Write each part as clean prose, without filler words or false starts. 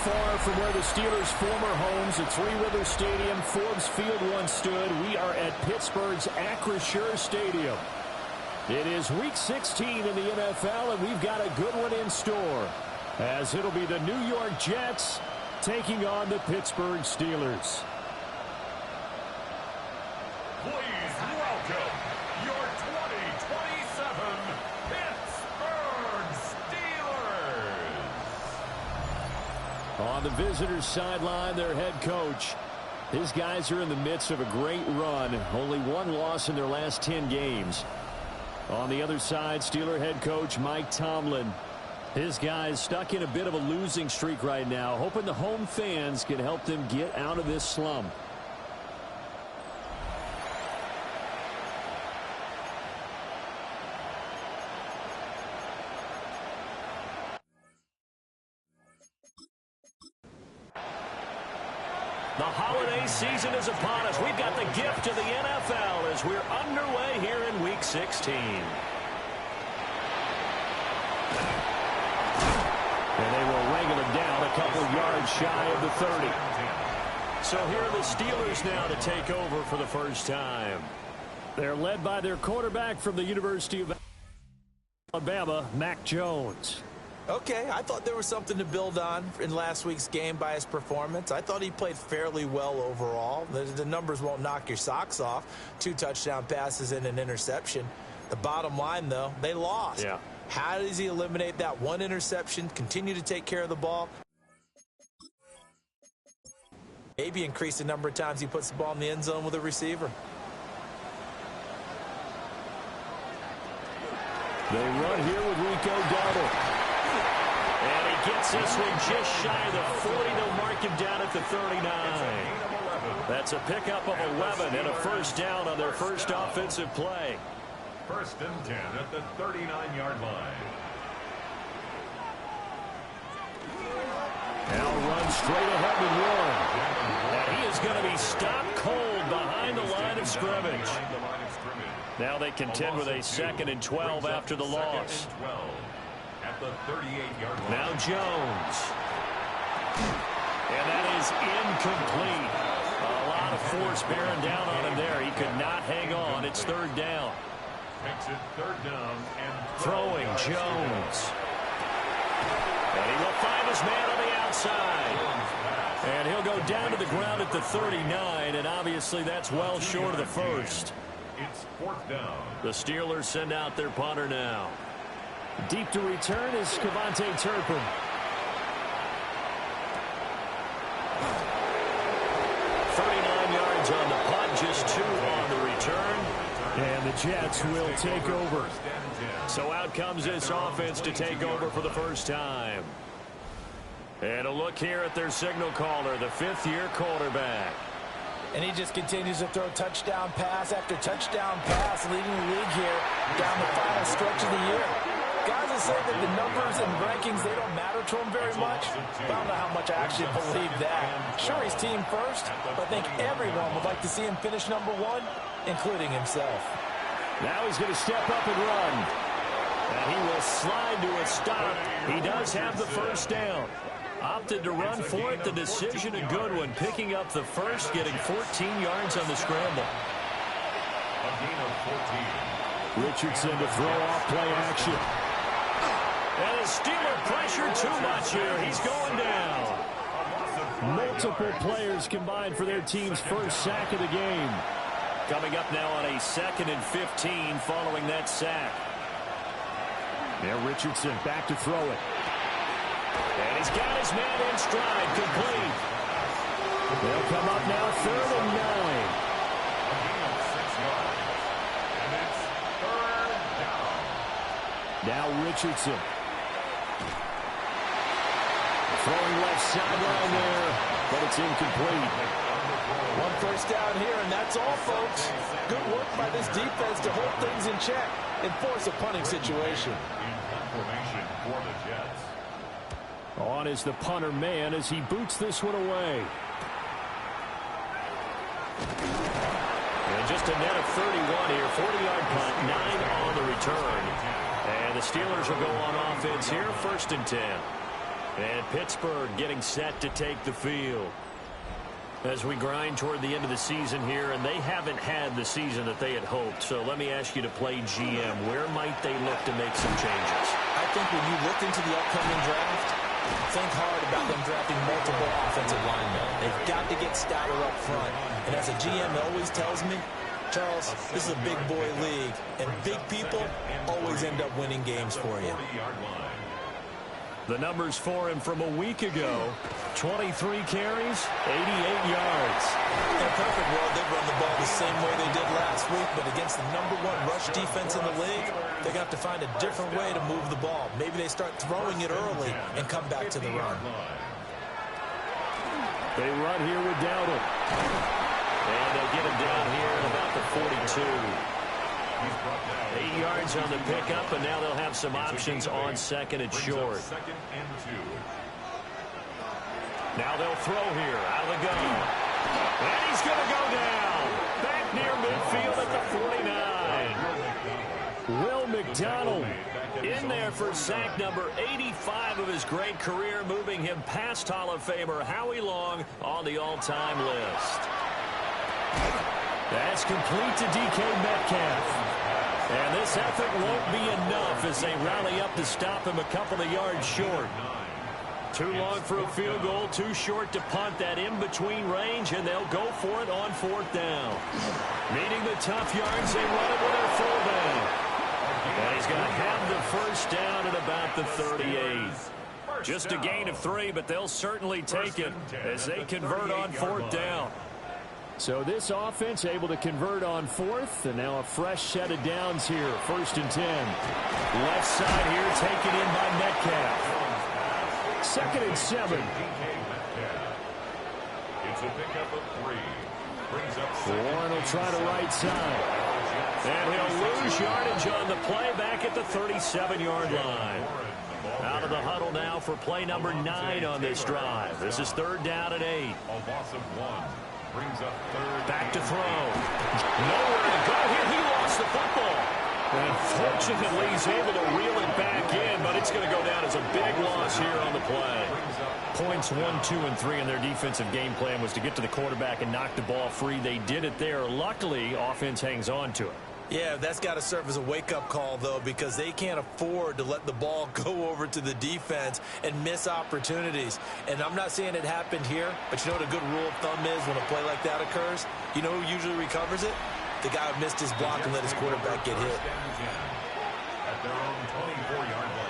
far from where the Steelers' former homes at Three Rivers Stadium, Forbes Field once stood. We are at Pittsburgh's Acrisure Stadium. It is Week 16 in the NFL, and we've got a good one in store, as it'll be the New York Jets taking on the Pittsburgh Steelers. Please welcome your 2027 Pittsburgh Steelers. On the visitors' sideline, their head coach. His guys are in the midst of a great run. Only one loss in their last 10 games. On the other side, Steeler head coach Mike Tomlin. His guys stuck in a bit of a losing streak right now, hoping the home fans can help them get out of this slump. The holiday season is upon us. We've got the gift of the NFL as we're underway here in Week 16. And they will wrangle it down a couple yards shy of the 30. So here are the Steelers now to take over for the first time. They're led by their quarterback from the University of Alabama, Mac Jones. Okay, I thought there was something to build on in last week's game by his performance. I thought he played fairly well overall. The numbers won't knock your socks off. 2 touchdown passes and an interception. The bottom line, though, they lost. Yeah. How does he eliminate that one interception, continue to take care of the ball? Maybe increase the number of times he puts the ball in the end zone with a receiver. They run here with Rico Dowdle. And he gets this one just shy of the 40. They'll mark him down at the 39. That's a pickup of 11 and a first down on their first offensive play. First and 10 at the 39-yard line. Now runs straight ahead with Warren. And he is going to be stopped cold behind the line of scrimmage. Now they contend with a 2nd and 12 after the loss. At the 38-yard line. Now Jones. And that is incomplete. A lot of force bearing down on him there. He could not hang on. It's 3rd down. Makes it 3rd down and throwing Jones. And he will find his man on the outside. And he'll go down to the ground at the 39, and obviously that's well short of the first. It's 4th down. The Steelers send out their punter now. Deep to return is Cavante Turpin. On the punt, just 2 on the return. And the Jets will take over. So out comes this offense to take over for the first time. And a look here at their signal caller, the 5th-year quarterback. And he just continues to throw touchdown pass after touchdown pass, leading the league here down the final stretch of the year. Guys will say that the numbers and rankings, they don't matter to him very much. I don't know how much I actually believe that. Sure, he's team first, but I think everyone would like to see him finish #1, including himself. Now he's going to step up and run. And he will slide to a stop. He does have the first down. Opted to run for it. The decision a good one. Picking up the first, getting 14 yards on the scramble. A gain of 14. Richardson to throw off play action. And the Steeler pressure too much here. He's going down. Multiple players combined for their team's first sack of the game. Coming up now on a 2nd and 15 following that sack. Now Richardson back to throw it. And he's got his man in stride, complete. They'll come up now 3rd and 9. And it's 3rd down. Now Richardson. Throwing left sideline there, but it's incomplete. 1 first down here, and that's all, folks. Good work by this defense to hold things in check and force a punting situation. In formation for the Jets. On is the punter man as he boots this one away. And just a net of 31 here, 40-yard punt, 9 on the return. And the Steelers will go on offense here, 1st and 10. And Pittsburgh getting set to take the field. As we grind toward the end of the season here, and they haven't had the season that they had hoped. So let me ask you to play GM. Where might they look to make some changes? I think when you look into the upcoming draft, think hard about them drafting multiple offensive linemen. They've got to get stouter up front. And as a GM always tells me, Charles, this is a big boy league, and big people always end up winning games for you. The numbers for him from a week ago: 23 carries, 88 yards. In a perfect world, they'd run the ball the same way they did last week, but against the #1 rush defense in the league, they're going to have to find a different way to move the ball. Maybe they start throwing it early and come back to the run. They run here with Dowdle. And they'll get him down here at about the 42. 8 yards on the pickup, and now they'll have some options on second and short. Now they'll throw here out of the gun. And he's going to go down. Back near midfield at the 49. Will McDonald in there for sack number 85 of his great career, moving him past Hall of Famer Howie Long on the all-time list. That's complete to DK Metcalf. And this effort won't be enough as they rally up to stop him a couple of yards short. Too long for a field goal, too short to punt that in-between range, and they'll go for it on 4th down. Needing the tough yards, they run it with their fullback. And he's going to have the first down at about the 38. Just a gain of 3, but they'll certainly take it as they convert on 4th down. So this offense able to convert on 4th, and now a fresh set of downs here. 1st and 10. Left side here taken in by Metcalf. 2nd and 7. It's a pickup of 3. Warren will try the right side. And he'll lose yardage on the play back at the 37-yard line. Out of the huddle now for play number 9 on this drive. This is 3rd down and 8. A loss of 1. Brings up 3rd. Back to throw. Nowhere to go here. He lost the football. And fortunately, he's able to reel it back in, but it's going to go down as a big loss here on the play. Points 1, 2, and 3 in their defensive game plan was to get to the quarterback and knock the ball free. They did it there. Luckily, offense hangs on to it. Yeah, that's got to serve as a wake-up call, though, because they can't afford to let the ball go over to the defense and miss opportunities. And I'm not saying it happened here, but you know what a good rule of thumb is when a play like that occurs? You know who usually recovers it? The guy who missed his block and let his quarterback get hit. At their own 24-yard line.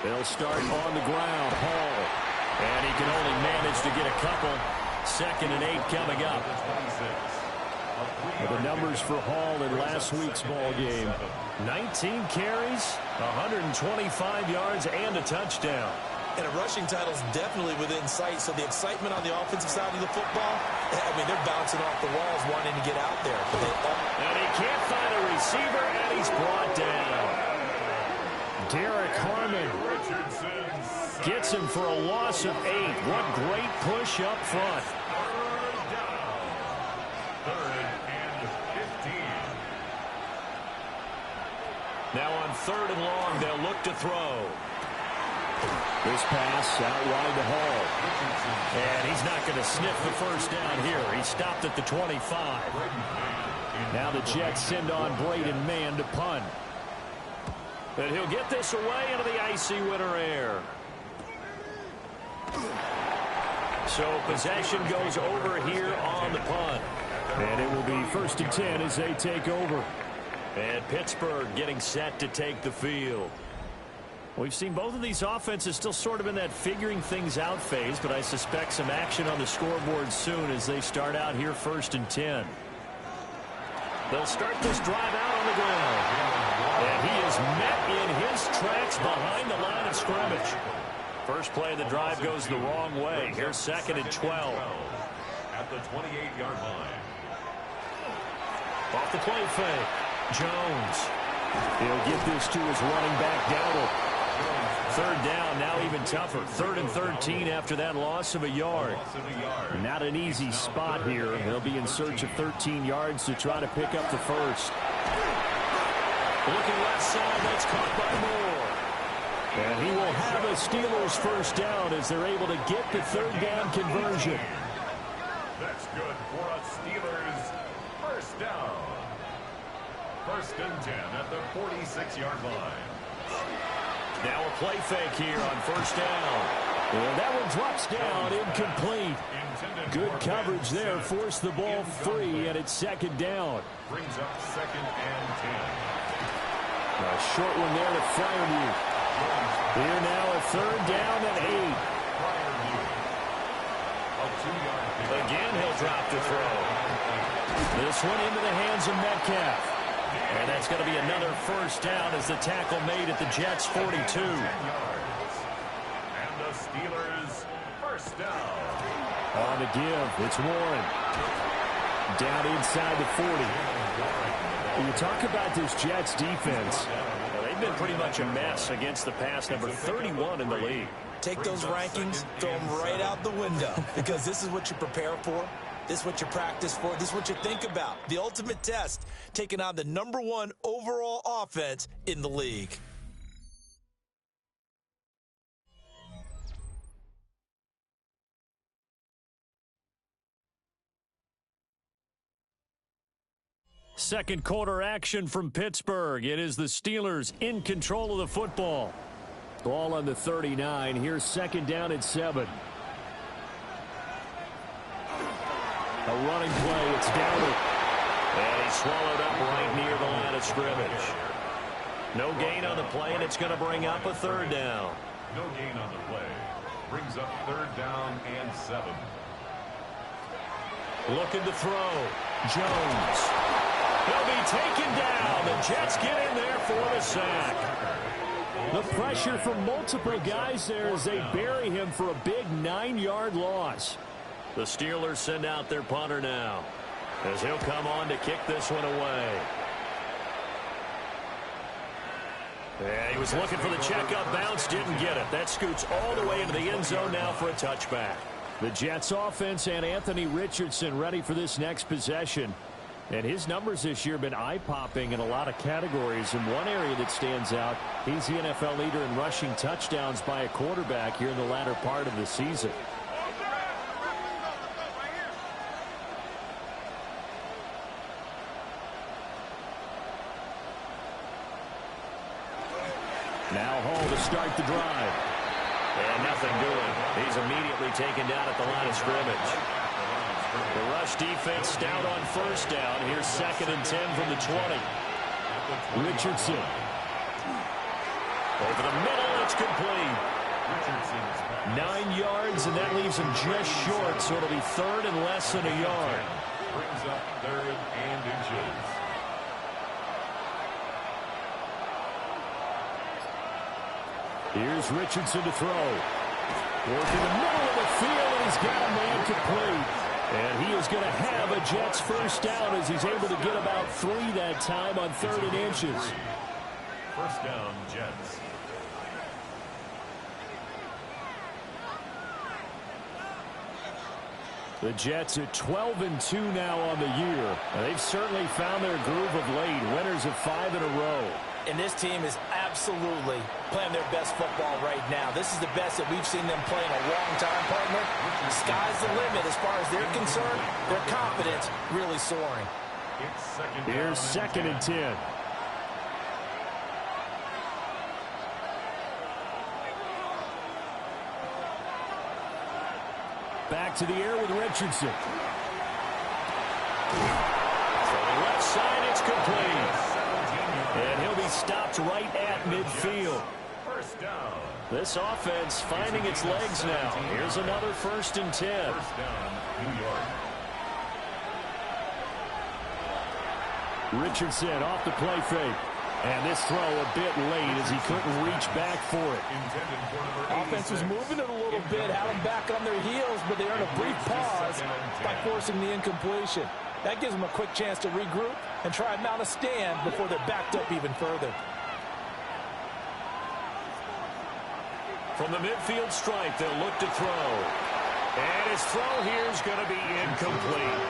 They'll start on the ground. Hall. And he can only manage to get a couple. 2nd and 8 coming up. The numbers for Hall in last week's ball game: 19 carries, 125 yards, and a touchdown. And a rushing title's definitely within sight, so the excitement on the offensive side of the football, I mean, they're bouncing off the walls wanting to get out there. And he can't find a receiver, and he's brought down. Derek Harmon gets him for a loss of 8. What great push up front. Now on 3rd and long, they'll look to throw. This pass out wide to Hall. And he's not going to sniff the first down here. He stopped at the 25. Now the Jets send on Braden Mann to punt. And he'll get this away into the icy winter air. So possession goes over here on the punt. And it will be 1st and 10 as they take over. And Pittsburgh getting set to take the field. We've seen both of these offenses still sort of in that figuring things out phase, but I suspect some action on the scoreboard soon as they start out here 1st and 10. They'll start this drive out on the ground. And he is met in his tracks behind the line of scrimmage. First play of the drive goes the wrong way. Here's 2nd and 12. At the 28-yard line. Off the play fake. Jones. He'll get this to his running back, Dowdle. Third down, now even tougher. 3rd and 13 after that loss of a yard. Not an easy spot here. They'll be in search of 13 yards to try to pick up the first. Looking left side, that's caught by Moore. And he will have a Steelers first down as they're able to get the 3rd down conversion. That's good for a Steelers first down. 1st and 10 at the 46-yard line. Now a play fake here on 1st down. And that one drops down, incomplete. Good coverage there, forced the ball free, and it's 2nd down. Brings up 2nd and 10. A short one there to Fryerview. Here now a 3rd down and 8. Again, he'll drop the throw. This one into the hands of Metcalf. And that's going to be another first down as the tackle made at the Jets' 42. And the Steelers first down. On the give, it's Warren. Down inside the 40. When you talk about this Jets defense, they've been pretty much a mess against the pass, number 31 in the league. Take those rankings, throw them right out the window, because this is what you prepare for. This is what you practice for. This is what you think about. The ultimate test, taking on the #1 overall offense in the league. Second quarter action from Pittsburgh. It is the Steelers in control of the football. Ball on the 39. Here's 2nd down and 7. A running play, it's Dowdle. And he's swallowed up right near the line of scrimmage. No gain on the play, and it's going to bring up a 3rd down. No gain on the play. Brings up 3rd down and 7. Looking to throw. Jones. He'll be taken down. The Jets get in there for the sack. The pressure from multiple guys there as they bury him for a big 9-yard loss. The Steelers send out their punter now as he'll come on to kick this one away. Yeah, he was looking for the checkup bounce, didn't get it. That scoots all the way into the end zone now for a touchback. The Jets offense and Anthony Richardson ready for this next possession. And his numbers this year have been eye-popping in a lot of categories. In one area that stands out, he's the NFL leader in rushing touchdowns by a quarterback here in the latter part of the season. Now Hall to start the drive. And nothing doing. He's immediately taken down at the line of scrimmage. The rush defense stout on 1st down. Here's 2nd and 10 from the 20. Richardson. Over the middle, it's complete. 9 yards, and that leaves him just short, so it'll be 3rd and less than a yard. Brings up 3rd and inches. Here's Richardson to throw. Working the middle of the field, and he's got a man complete. And he is going to have a Jets first down as he's able to get about 3 that time on 3rd and inches. First down, Jets. The Jets at 12-2 now on the year. And they've certainly found their groove of late. Winners of 5 in a row. And this team is absolutely playing their best football right now. This is the best that we've seen them play in a long time, partner. The sky's the limit as far as they're concerned. Their confidence really soaring. Here's 2nd and 10. Back to the air with Richardson. From the left side, it's complete. And he'll be stopped right at midfield. First down. This offense finding its legs now. Here's another 1st and 10. First down, New York. Richardson off the play fake. And this throw a bit late as he couldn't reach back for it. Offense was moving it a little bit, had them back on their heels, but they earned a brief pause by forcing the incompletion. That gives them a quick chance to regroup and try and mount a stand before they're backed up even further. from the midfield stripe, they'll look to throw. And his throw here is going to be incomplete.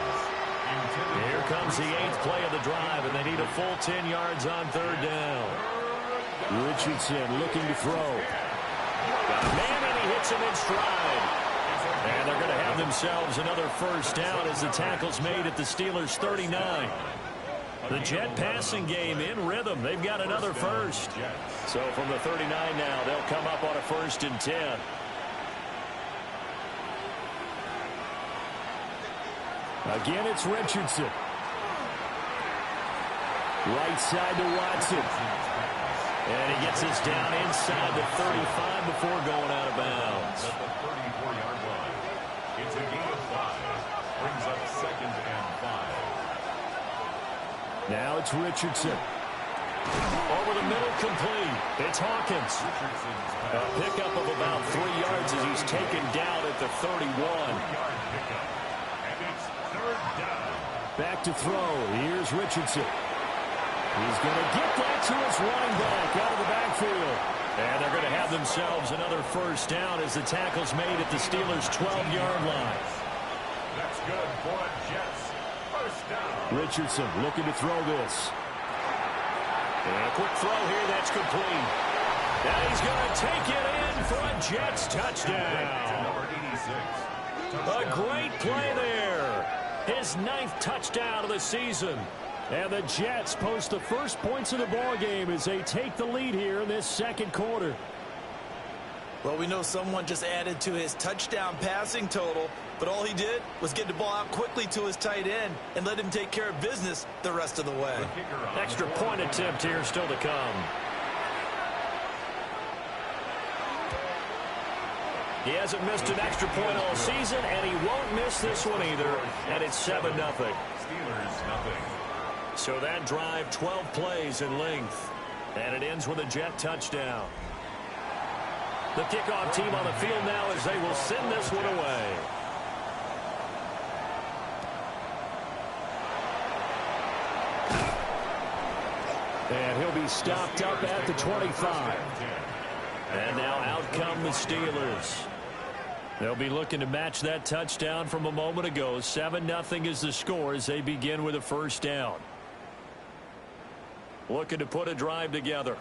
Here comes the 8th play of the drive, and they need a full 10 yards on 3rd down. Richardson looking to throw. Got a man, and he hits him in stride. And they're going to have themselves another first down as the tackle's made at the Steelers' 39. The Jet passing game in rhythm. They've got another first. So from the 39 now, they'll come up on a 1st and 10. Again, it's Richardson. Right side to Watson. And he gets this down inside the 35 before going out of bounds. At the 34-yard line. It's a gain of 5. Brings up 2nd and 5. Now it's Richardson. Over the middle, complete. It's Hawkins. A pickup of about 3 yards as he's taken down at the 31. And it's 3rd down. Back to throw. Here's Richardson. He's going to get that to his running back out of the backfield. And they're going to have themselves another first down as the tackle's made at the Steelers' 12-yard line. That's good for a Jets. First down. Richardson looking to throw this. And a quick throw here, that's complete. Now he's going to take it in for a Jets touchdown. Number 86. A great play there. His 9th touchdown of the season. And the Jets post the first points of the ball game as they take the lead here in this 2nd quarter. Well, we know someone just added to his touchdown passing total, but all he did was get the ball out quickly to his tight end and let him take care of business the rest of the way. Extra point attempt here still to come. He hasn't missed an extra point all season, and he won't miss this one either. And it's 7-0. Steelers, nothing. So that drive, 12 plays in length. And it ends with a Jet touchdown. The kickoff team on the field now as they will send this one away. And he'll be stopped up at the 25. And now out come the Steelers. They'll be looking to match that touchdown from a moment ago. 7-0 is the score as they begin with a first down. Looking to put a drive together.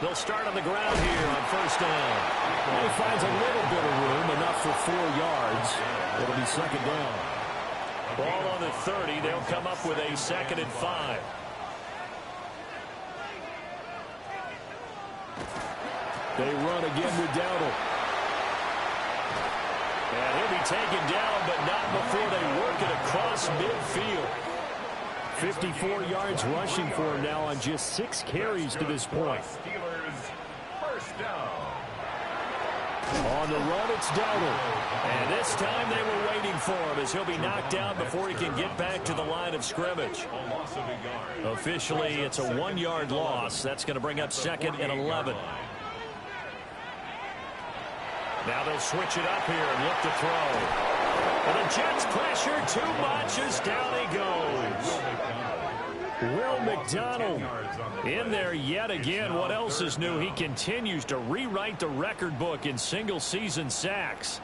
They'll start on the ground here on first down. Well, he finds a little bit of room, enough for 4 yards. It'll be 2nd down. Ball on the 30. They'll come up with a 2nd and 5. They run again with Dowdle. And he'll be taken down, but not before they work it across midfield. 54 yards rushing for him now on just 6 carries to this point. Steelers, first down. On the run, it's Dowdle. And this time they were waiting for him as he'll be knocked down before he can get back to the line of scrimmage. A loss of a yard. Officially, it's a 1-yard loss. That's going to bring up 2nd and 11. Now they'll switch it up here and look to throw. And the Jets pressure too much as down he goes. Will McDonald in there yet again. What else is new? He continues to rewrite the record book in single-season sacks.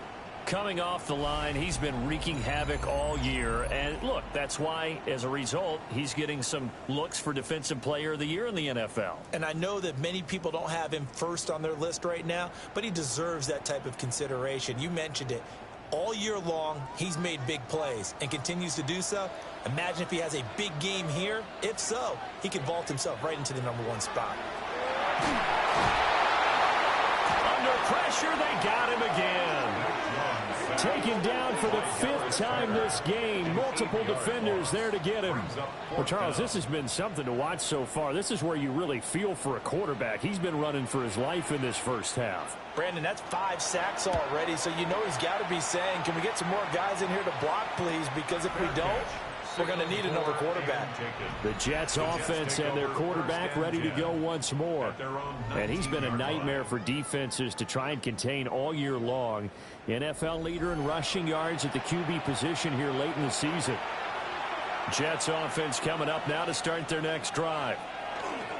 Coming off the line, he's been wreaking havoc all year. And look, that's why, as a result, he's getting some looks for Defensive Player of the Year in the NFL. And I know that many people don't have him first on their list right now, but he deserves that type of consideration. You mentioned it. All year long, he's made big plays and continues to do so. Imagine if he has a big game here. If so, he could vault himself right into the #1 spot. Under pressure, they got him again. Taken down for the 5th time this game. Multiple defenders there to get him. Well, Charles, this has been something to watch so far. This is where you really feel for a quarterback. He's been running for his life in this first half. Brandon, that's 5 sacks already, so you know he's got to be saying, can we get some more guys in here to block, please? Because if we don't, we're going to need another quarterback. The Jets offense and their quarterback ready to go once more. And he's been a nightmare for defenses to try and contain all year long. NFL leader in rushing yards at the QB position here late in the season. Jets offense coming up now to start their next drive.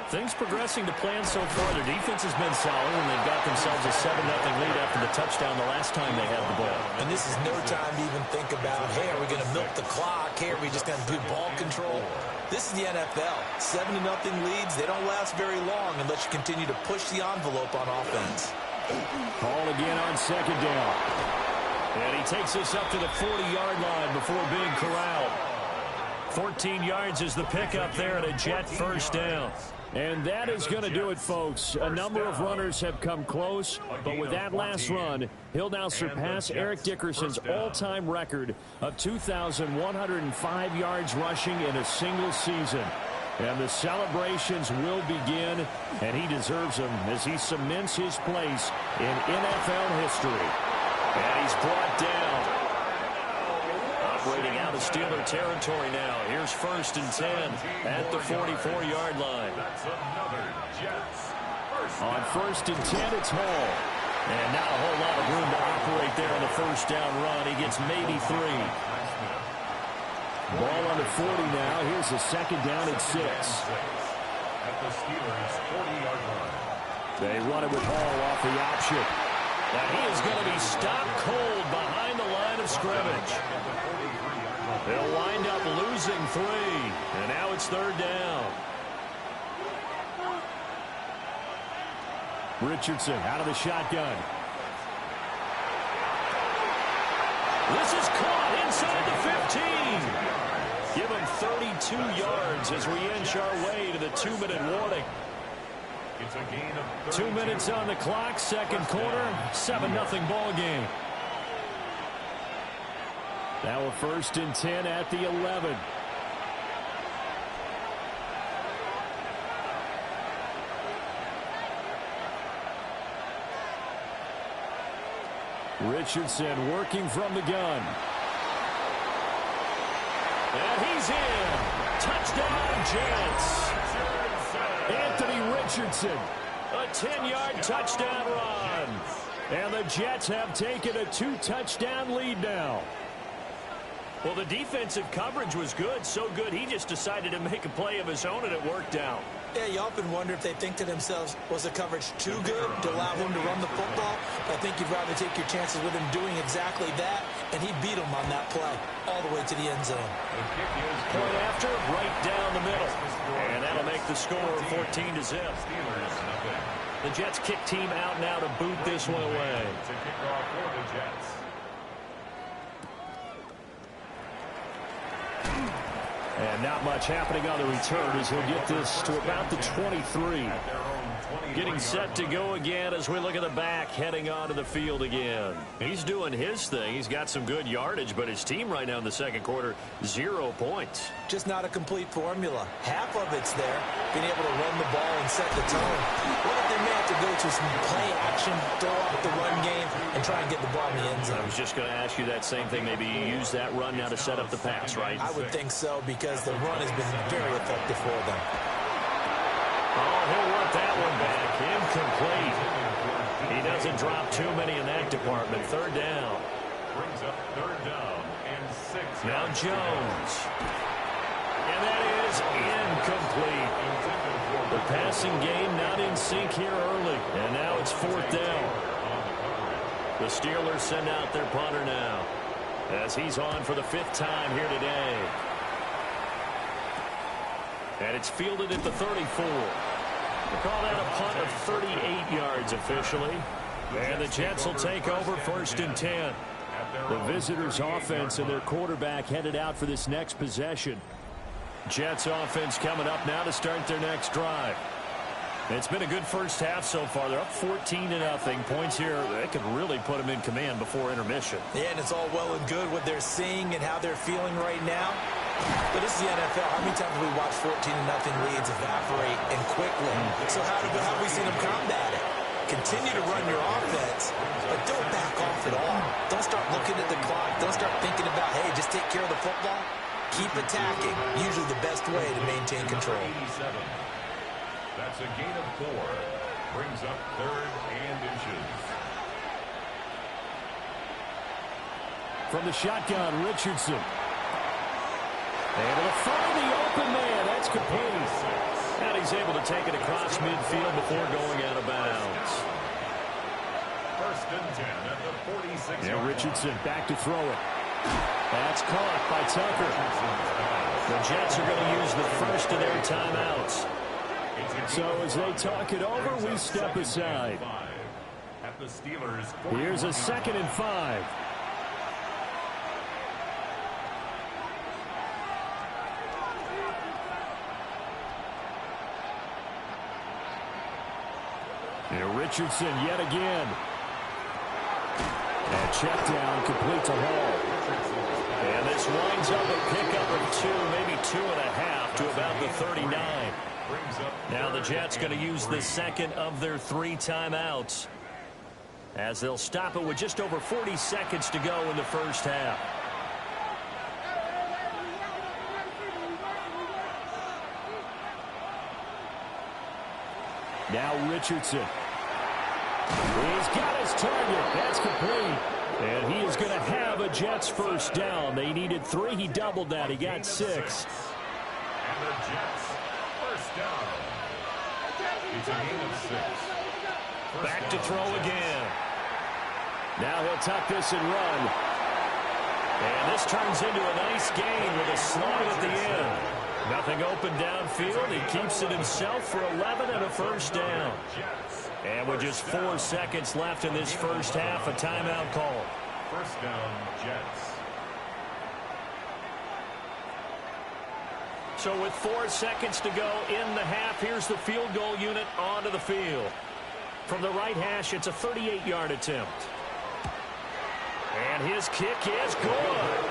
Things progressing to plan so far. Their defense has been solid, and they've got themselves a 7-0 lead after the touchdown the last time they had the ball. And this is no time to even think about, hey, are we going to milk the clock? Hey, are we just going to do ball control? This is the NFL. 7-0 leads, they don't last very long unless you continue to push the envelope on offense. Call again on second down. And he takes us up to the 40-yard line before being corralled. 14 yards is the pickup there at a Jet first down. And that is going to do it, folks. A number of runners have come close, but with that last run, he'll now surpass Eric Dickerson's all-time record of 2,105 yards rushing in a single season. And the celebrations will begin, and he deserves them as he cements his place in NFL history. And he's brought down. Operating out of Steeler territory now. Here's 1st and 10 at the 44-yard line. On 1st and 10, it's Hall. And not a whole lot of room to operate there on the first down run. He gets maybe 3. Ball on the 40 now. Here's the second down at 6. At the Steelers' 40-yard line. They run it with Hall off the option. Now he is going to be stopped cold behind the line of scrimmage. They'll wind up losing 3. And now it's 3rd down. Richardson out of the shotgun. This is caught inside the 15. Give him 32 yards as we inch our way to the 2-minute warning. It's a gain of 2 minutes on the clock, second quarter, 7-0 ball game. Now a 1st and 10 at the 11. Richardson working from the gun. And he's in. Touchdown, Jets. Anthony Richardson. A 10-yard touchdown run. And the Jets have taken a 2-touchdown lead now. Well, the defensive coverage was good, so good he just decided to make a play of his own, and it worked out. Yeah, you often wonder if they think to themselves, was the coverage too good to allow him to run the football? I think you'd rather take your chances with him doing exactly that, and he beat him on that play all the way to the end zone. Point after, right down the middle. And that'll make the score 14-0. The Jets kick team out now to boot this one away. to kick off for the Jets. And not much happening on the return as he'll get this to about the 23. Getting set to go again as we look at the back, heading onto the field again. He's doing his thing. He's got some good yardage, but his team right now in the second quarter, 0 points. Just not a complete formula. Half of it's there, being able to run the ball and set the tone. What if they may have to go to some play action, throw out the run game, and try and get the ball in the end zone? I was just going to ask you that same thing. Maybe you use that run now to set up the pass, right? I would think so, because the run has been very effective for them. Oh, he'll want that one back. Incomplete. He doesn't drop too many in that department. 3rd down. Brings up 3rd down and 6. Now Jones. And that is incomplete. The passing game not in sync here early. And now it's 4th down. The Steelers send out their punter now as he's on for the 5th time here today. And it's fielded at the 34. They call that a punt of 38 yards officially. And the Jets will take over 1st and 10. The visitors' offense and their quarterback headed out for this next possession. Jets offense coming up now to start their next drive. It's been a good first half so far. They're up 14-0. Points here, they could really put them in command before intermission. Yeah, and it's all well and good what they're seeing and how they're feeling right now. But this is the NFL. How many times have we watched 14-0 leads evaporate and quickly? So how have we seen them combat it? Continue to run your offense, but don't back off at all. Don't start looking at the clock. Don't start thinking about, hey, just take care of the football. Keep attacking. Usually the best way to maintain control. That's a gain of 4. Brings up 3rd and inches. From the shotgun, Richardson. Able to find the open man. That's complete. And he's able to take it across midfield before going out of bounds. First and 10 at the 46. And Richardson back to throw it. That's caught by Tucker. The Jets are going to use the first of their timeouts. So as they talk it over, we step aside. Here's a 2nd and 5. And Richardson yet again. And check down, complete to Hall. And this winds up a pickup of 2, maybe 2.5 to about the 39. Now the Jets going to use the second of their 3 timeouts, as they'll stop it with just over 40 seconds to go in the first half. Now Richardson. He's got his target. That's complete. And he is going to have a Jets first down. They needed 3. He doubled that. He got 6. And the Jets first down. It's a gain of 6. Back to throw again. Now he'll tuck this and run. And this turns into a nice gain with a slide at the end. Nothing open downfield. He keeps it himself for 11 and a first down. And with just 4 seconds left in this first half, a timeout call. First down, Jets. So with 4 seconds to go in the half, here's the field goal unit onto the field. From the right hash, it's a 38-yard attempt. And his kick is good.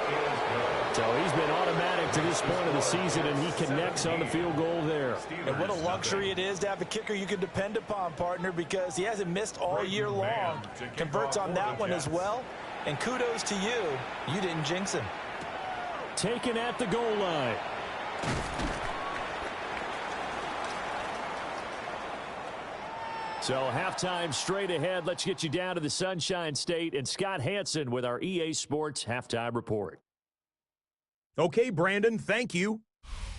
So he's been automatic to this point of the season, and he connects on the field goal there. And what a luxury it is to have a kicker you can depend upon, partner, because he hasn't missed all year long. Converts on that one as well. And kudos to you. You didn't jinx him. Taken at the goal line. So halftime straight ahead. Let's get you down to the Sunshine State and Scott Hansen with our EA Sports Halftime Report. Okay, Brandon, thank you.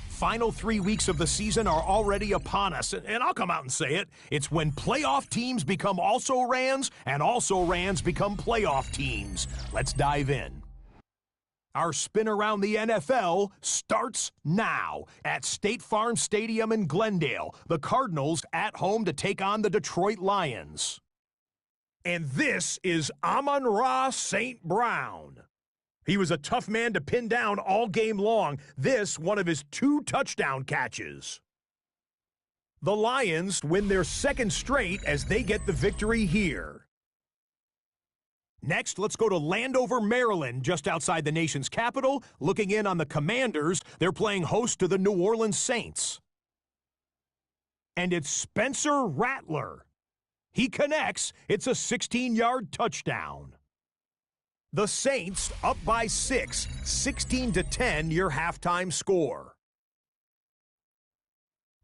Final 3 weeks of the season are already upon us, and I'll come out and say it. It's when playoff teams become also-rans, and also-rans become playoff teams. Let's dive in. Our spin around the NFL starts now at State Farm Stadium in Glendale. The Cardinals at home to take on the Detroit Lions. And this is Amon-Ra St. Brown. He was a tough man to pin down all game long. This, one of his 2 touchdown catches. The Lions win their 2nd straight as they get the victory here. Next, let's go to Landover, Maryland, just outside the nation's capital. Looking in on the Commanders, they're playing host to the New Orleans Saints. And it's Spencer Rattler. He connects. It's a 16-yard touchdown. The Saints up by 6, 16-10, your halftime score.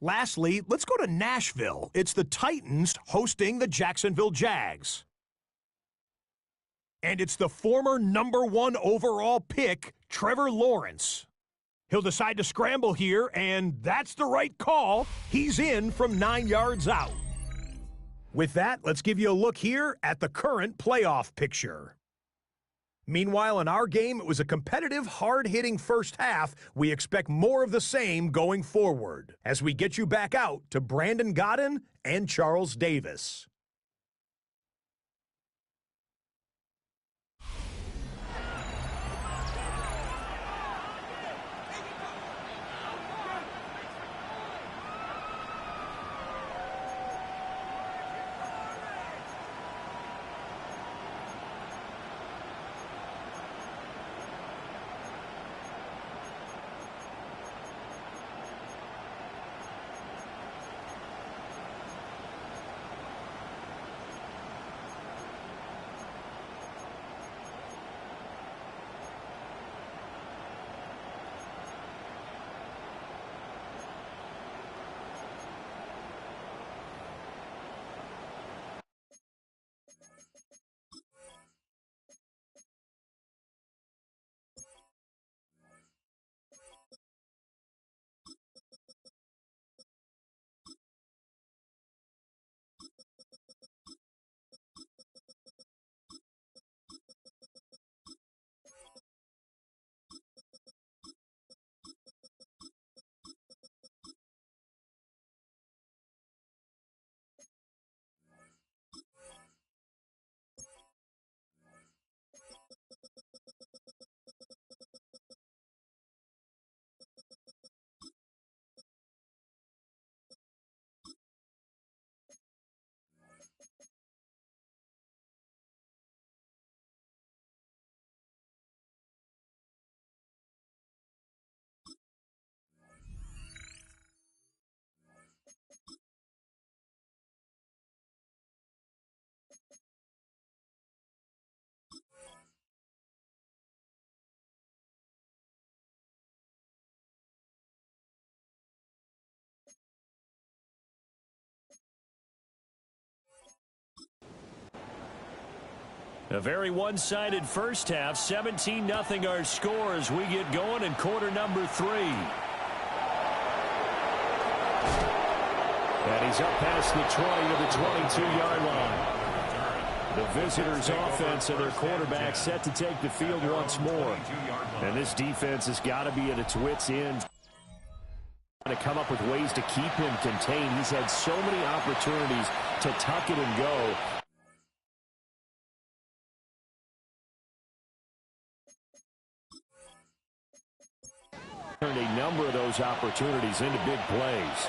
Lastly, let's go to Nashville. It's the Titans hosting the Jacksonville Jags. And it's the former number 1 overall pick, Trevor Lawrence. He'll decide to scramble here, and that's the right call. He's in from 9 yards out. With that, let's give you a look here at the current playoff picture. Meanwhile, in our game, it was a competitive, hard-hitting first half. We expect more of the same going forward as we get you back out to Brandon Godden and Charles Davis. A very one-sided first half. 17-0 our score as we get going in quarter number 3. And he's up past the 20 to the 22-yard line. The visitors' offense and their quarterback set to take the field once more. And this defense has got to be at its wits' end to come up with ways to keep him contained. He's had so many opportunities to tuck it and go. Turned a number of those opportunities into big plays.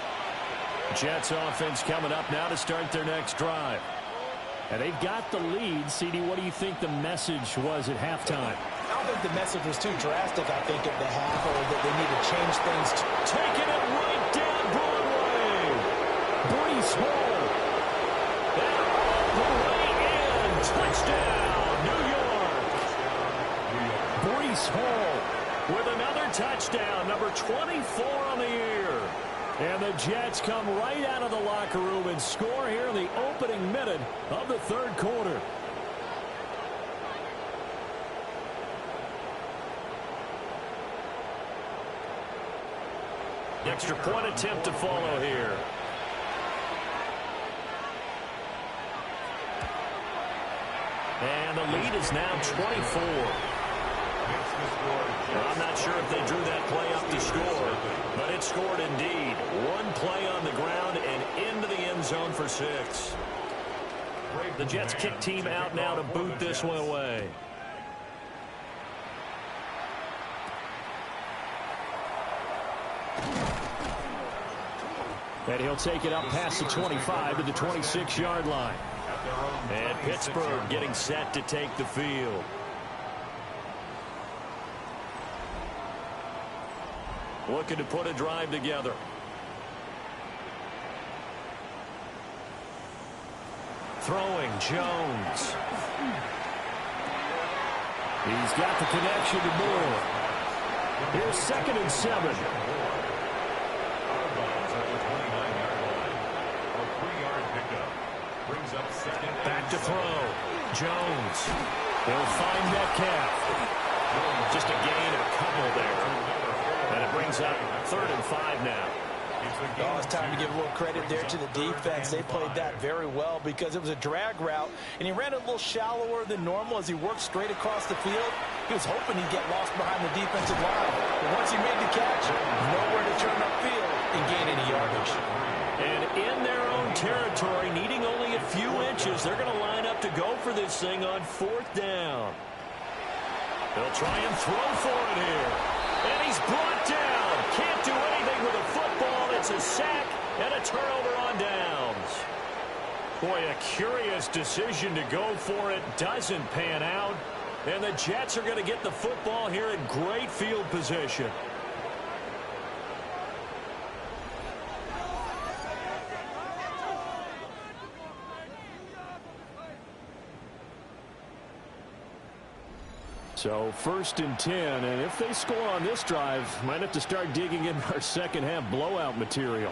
Jets offense coming up now to start their next drive. And they've got the lead. CD, what do you think the message was at halftime? I don't think the message was too drastic, I think, at the half, or that they need to change things. Taking it right down Broadway. Brees Hall. And all the way in. Touchdown, New York. Brees Hall with another touchdown, number 24 on the year. And the Jets come right out of the locker room and score here in the opening minute of the third quarter. Extra point attempt to follow here. And the lead is now 24. I'm not sure if they drew that play up to score, but it scored indeed. One play on the ground and into the end zone for 6. The Jets kick team out now to boot this one away. And he'll take it up past the 25 to the 26-yard line. And Pittsburgh getting set to take the field. Looking to put a drive together. Throwing Jones. He's got the connection to Moore. Here's 2nd and 7. Back to throw. Jones. He'll find Metcalf. Just a gain of a couple there. And it brings up 3rd and 5 now. Oh, it's time to give a little credit there to the defense. They played that very well because it was a drag route, and he ran a little shallower than normal as he worked straight across the field. He was hoping he'd get lost behind the defensive line. But once he made the catch, nowhere to turn upfield and gain any yardage. And in their own territory, needing only a few inches, they're going to line up to go for this thing on 4th down. They'll try and throw for it here. And he's brought down. Can't do anything with a football. It's a sack and a turnover on downs. Boy, a curious decision to go for it. Doesn't pan out. And the Jets are going to get the football here in great field position. So 1st and 10, and if they score on this drive, might have to start digging in our second half blowout material.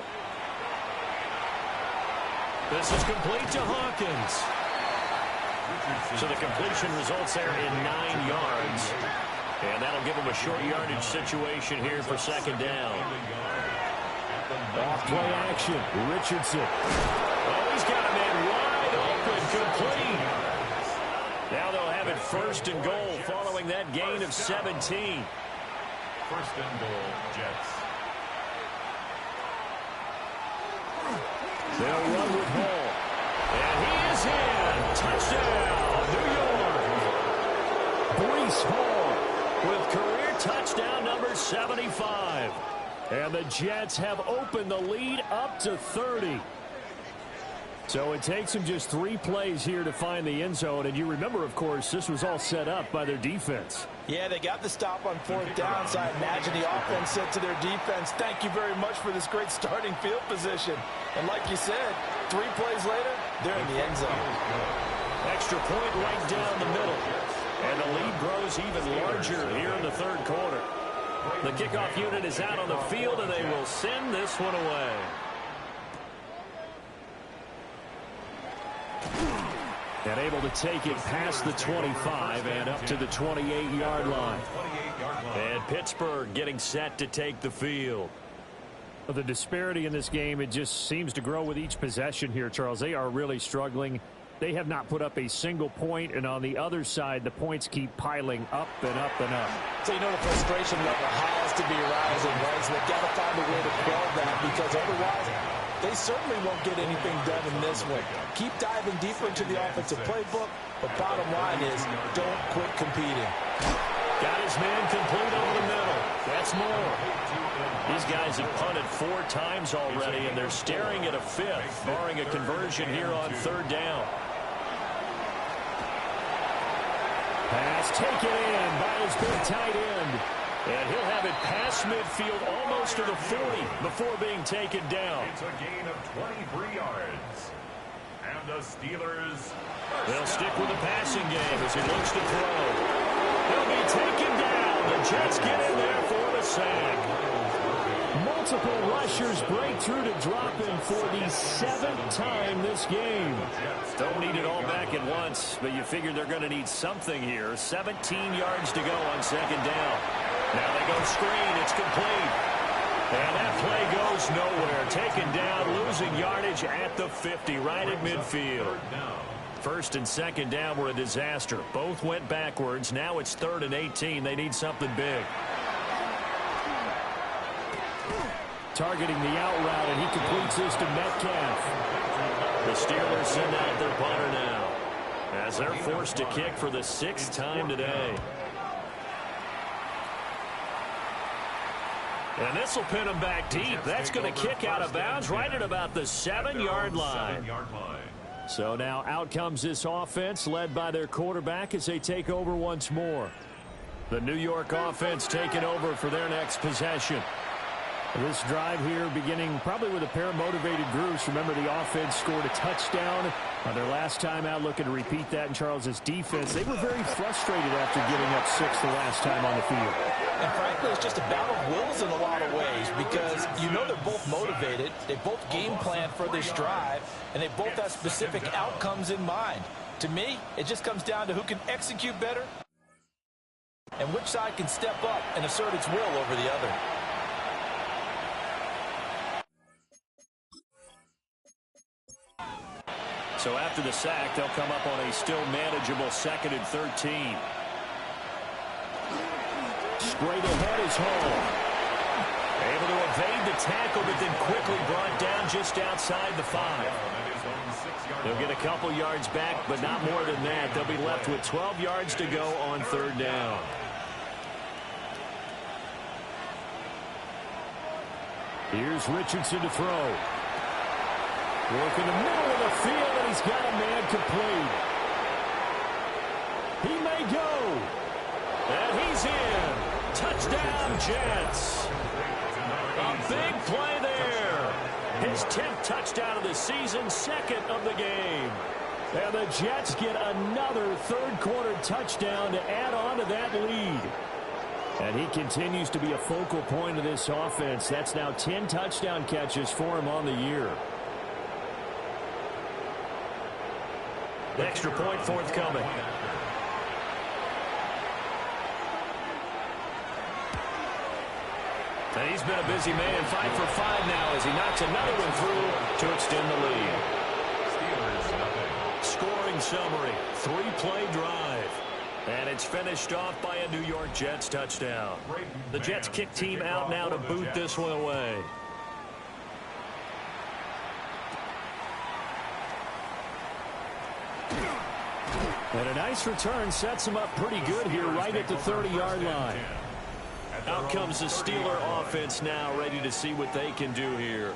This is complete to Hawkins. So the completion results there in 9 yards. And that'll give them a short yardage situation here for 2nd down. Off play action. Richardson. Oh, he's got a man wide open, complete. Now they'll have it 1st and goal following that gain of 17. 1st and goal, Jets. They'll run with Hall. And he is in. Touchdown, New York. Brees Hall with career touchdown number 75. And the Jets have opened the lead up to 30. So it takes them just 3 plays here to find the end zone. And you remember, of course, this was all set up by their defense. Yeah, they got the stop on 4th down, so I imagine the offense said to their defense, thank you very much for this great starting field position. And like you said, 3 plays later, they're in the end zone. Extra point right down the middle. And the lead grows even larger here in the 3rd quarter. The kickoff unit is out on the field, and they will send this one away. And able to take it past the 25 and up to the 28-yard line. And Pittsburgh getting set to take the field. The disparity in this game, it just seems to grow with each possession here, Charles. They are really struggling. They have not put up a single point, and on the other side, the points keep piling up and up and up. So you know the frustration level has to be rising, right? So they've got to find a way to quell that, because otherwise they certainly won't get anything done in this one. Keep diving deeper into the offensive playbook, but bottom line is don't quit competing. Got his man complete over the middle. That's more. These guys have punted 4 times already, and they're staring at a 5th, barring a conversion here on 3rd down. Pass taken in by his big tight end. And he'll have it past midfield almost to the 40 before being taken down. It's a gain of 23 yards. And the Steelers... They'll stick with the passing game as he looks to throw. He'll be taken down. The Jets get in there for the sack. Multiple rushers break through to drop him for the 7th time this game. Don't need it all back at once, but you figure they're going to need something here. 17 yards to go on 2nd down. Now they go screen. It's complete. And that play goes nowhere. Taken down, losing yardage at the 50, right at midfield. 1st and 2nd down were a disaster. Both went backwards. Now it's 3rd and 18. They need something big. Targeting the out route, and he completes this to Metcalf. The Steelers send out their punter now, as they're forced to kick for the 6th time today. And this will pin him back deep. That's going to kick out of bounds right at about the 7-yard line. So now out comes this offense, led by their quarterback as they take over once more. The New York offense taking over for their next possession. This drive here beginning probably with a pair of motivated groups. Remember, the offense scored a touchdown on their last time out, looking to repeat that in Charles's defense. They were very frustrated after giving up 6 the last time on the field. And frankly, it's just a battle of wills in a lot of ways, because you know they're both motivated. They both game plan for this drive, and they both have specific outcomes in mind. To me, it just comes down to who can execute better and which side can step up and assert its will over the other. So after the sack, they'll come up on a still manageable 2nd and 13. Straight ahead is Hall. Able to evade the tackle, but then quickly brought down just outside the 5. They'll get a couple yards back, but not more than that. They'll be left with 12 yards to go on 3rd down. Here's Richardson to throw. Work in the middle of the field, and he's got a man complete. He may go. And he's in. Touchdown, Jets. A big play there. His 10th touchdown of the season, 2nd of the game. And the Jets get another 3rd quarter touchdown to add on to that lead. And he continues to be a focal point of this offense. That's now 10 touchdown catches for him on the year. Extra point forthcoming. And he's been a busy man, 5 for 5 now as he knocks another one through to extend the lead. Scoring summary, 3-play drive. And it's finished off by a New York Jets touchdown. The Jets kick team out now to boot this one away. And a nice return sets him up pretty good here right at the 30-yard line. Out comes the Steeler offense now, ready to see what they can do here.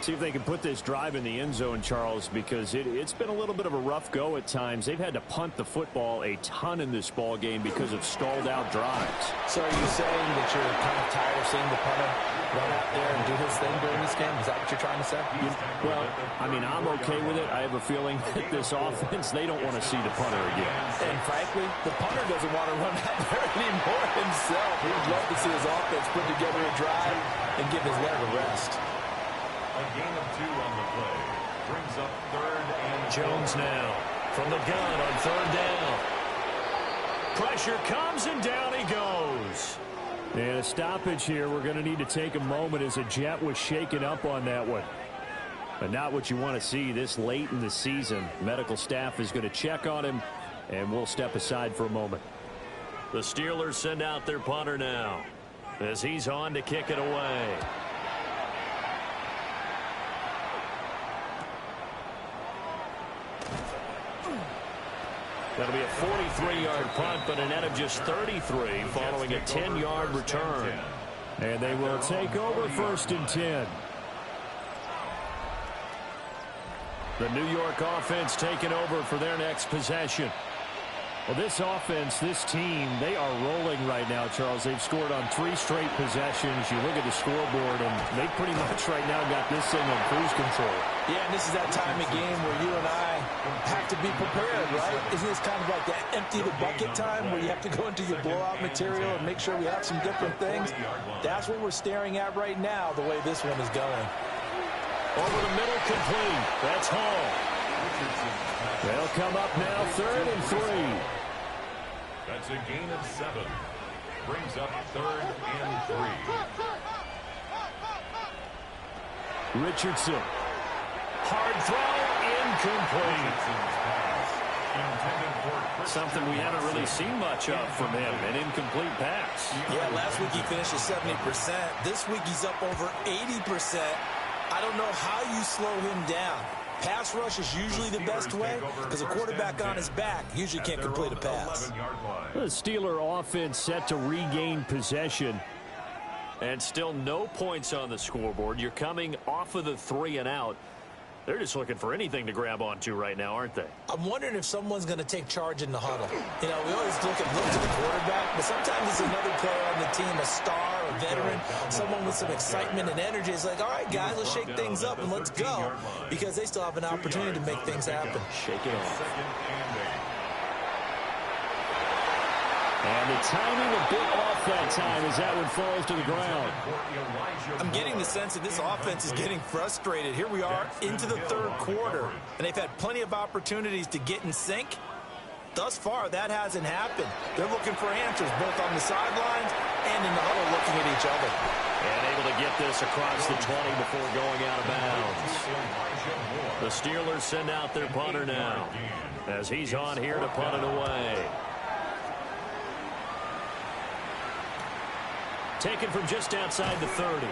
See if they can put this drive in the end zone, Charles, because it's been a little bit of a rough go at times. They've had to punt the football a ton in this ball game because of stalled-out drives. So are you saying that you're kind of tired of seeing the punter run out there and do his thing during this game? Is that what you're trying to say? Well, I mean, I'm okay with it. I have a feeling that this offense, they don't want to see the punter again. And frankly, the punter doesn't want to run out there anymore himself. He would love to see his offense put together a drive and give his leg a rest. A gain of 2 on the play. Brings up 3rd and Jones now from the gun on third down. Pressure comes, and down he goes. And a stoppage here. We're going to need to take a moment as a Jet was shaken up on that one. But not what you want to see this late in the season. Medical staff is going to check on him, and we'll step aside for a moment. The Steelers send out their punter now as he's on to kick it away. That'll be a 43-yard punt, but a net of just 33 following a 10-yard return. And they will take over 1st and 10. The New York offense taking over for their next possession. Well, this offense, this team, they are rolling right now, Charles. They've scored on 3 straight possessions. You look at the scoreboard, and they pretty much right now got this thing on cruise control. Yeah, and this is that time of game where you and I have to be prepared, right? Isn't this kind of like that empty the bucket time where you have to go into your blowout material and make sure we have some different things? That's what we're staring at right now, the way this one is going. Over the middle, complete. That's Hall. They'll come up now, 3rd and 3. That's a gain of 7. Brings up 3rd and 3. Richardson. Hard throw, incomplete. Something we haven't really seen much of from him, an incomplete pass. Yeah, last week he finished at 70%. This week he's up over 80%. I don't know how you slow him down. Pass rush is usually the best way because a quarterback on his back usually can't complete a pass. The Steeler offense set to regain possession. And still no points on the scoreboard. You're coming off of the 3 and out. They're just looking for anything to grab onto right now, aren't they? I'm wondering if someone's going to take charge in the huddle. You know, we always look to the quarterback, but sometimes it's another player on the team, a star, a veteran, someone with some excitement and energy. It's like, all right, guys, let's shake things up and let's go, because they still have an opportunity to make things happen. Shake it off. And the timing a bit off that time as that one falls to the ground. I'm getting the sense that this offense is getting frustrated. Here we are into the 3rd quarter, and they've had plenty of opportunities to get in sync. Thus far, that hasn't happened. They're looking for answers both on the sidelines and in the huddle looking at each other. And able to get this across the 20 before going out of bounds. The Steelers send out their punter now as he's on here to punt it away. Taken from just outside the 30.